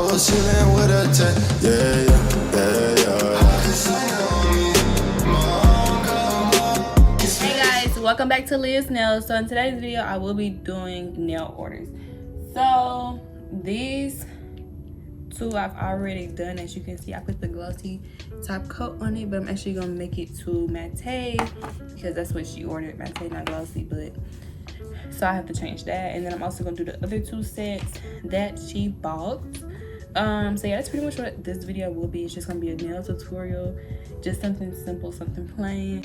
was chillin' with a 10. Yeah, yeah, yeah, yeah. Hey guys, welcome back to Liyahs Nailz. So in today's video, I will be doing nail orders. So these two I've already done. As you can see, I put the glossy top coat on it, but I'm actually gonna make it to matte because that's what she ordered, matte, not glossy. But so I have to change that, and then I'm also gonna do the other two sets that she bought. So yeah, that's pretty much what this video will be. It's just gonna be a nail tutorial, just something simple, something plain.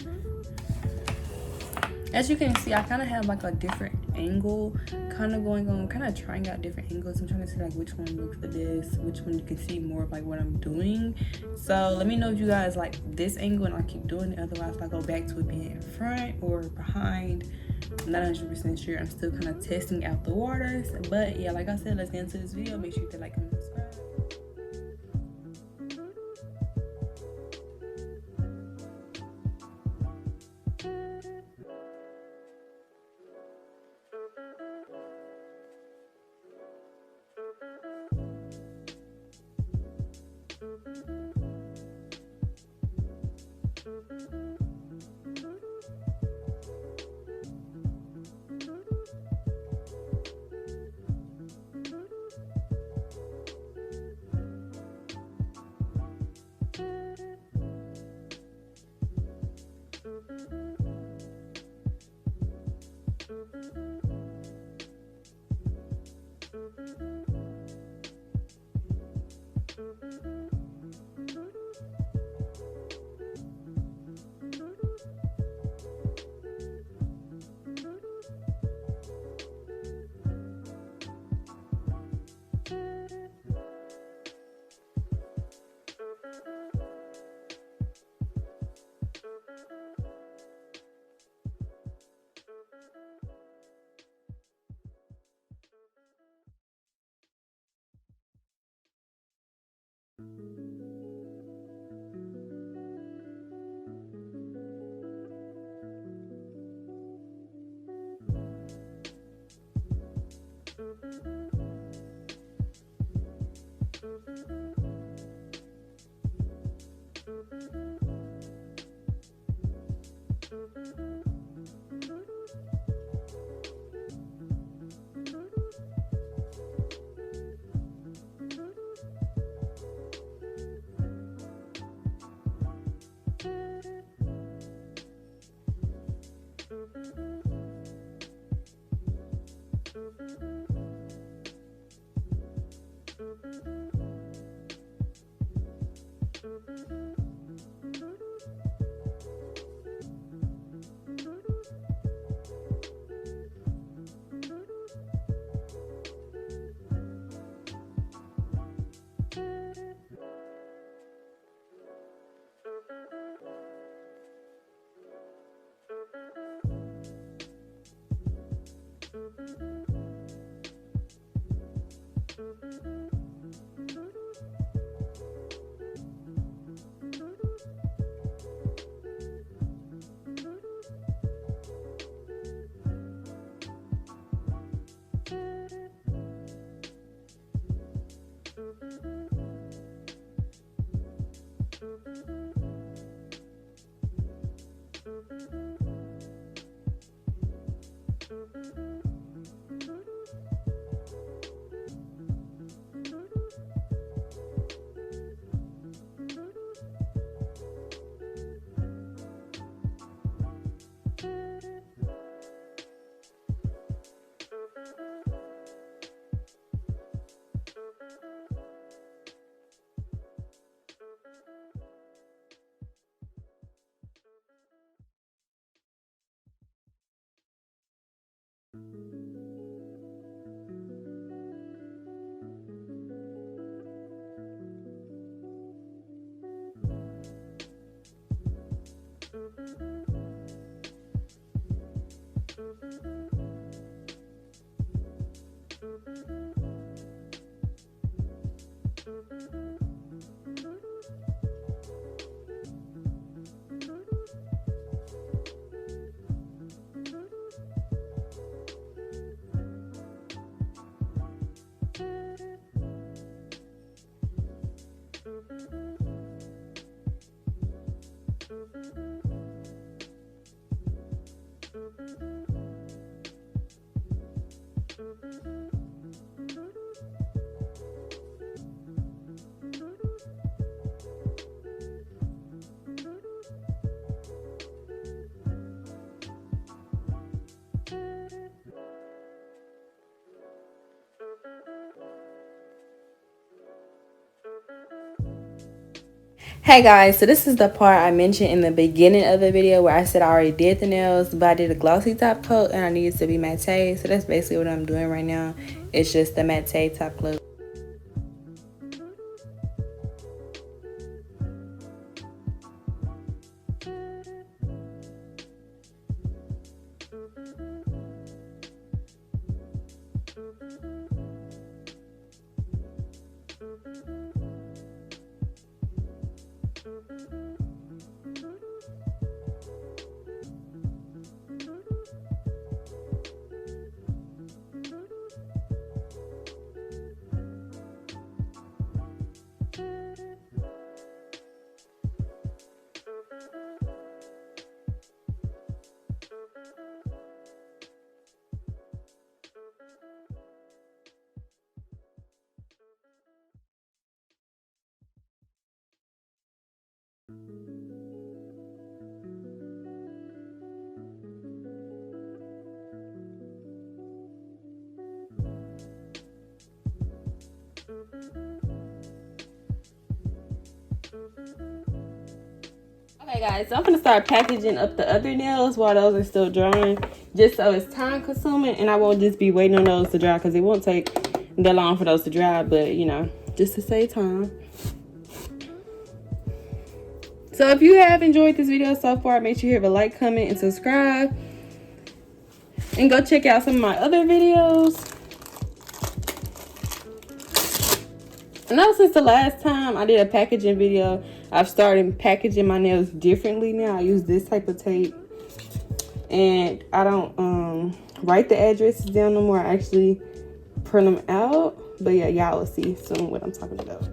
As you can see, I kind of have like a different angle kind of going on, kind of trying out different angles. I'm trying to see like which one looks the best, which one you can see more of like what I'm doing. So let me know if you guys like this angle and I'll keep doing it. Otherwise, if I go back to it being in front or behind, I'm not 100% sure. I'm still kind of testing out the waters. But yeah, like I said, let's get into this video. Make sure you hit like, comment, subscribe. Hey guys, so this is the part I mentioned in the beginning of the video where I said I already did the nails, but I did a glossy top coat and I needed to be matte. So that's basically what I'm doing right now. It's just the matte top coat. Okay guys, so I'm gonna start packaging up the other nails while those are still drying, just so it's time consuming and I won't just be waiting on those to dry, because it won't take that long for those to dry, but you know, just to save time. So if you have enjoyed this video so far, make sure you hit a like, comment, and subscribe, and go check out some of my other videos. I know since the last time I did a packaging video, I've started packaging my nails differently now. I use this type of tape, and I don't write the addresses down no more. I actually print them out. But yeah, y'all will see soon what I'm talking about.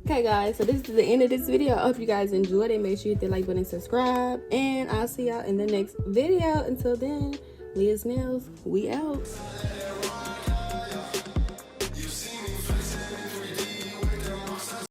Okay guys, so this is the end of this video. I hope you guys enjoyed it. Make sure you hit the like button and subscribe, and I'll see y'all in the next video. Until then, Liyahs Nailz, we out.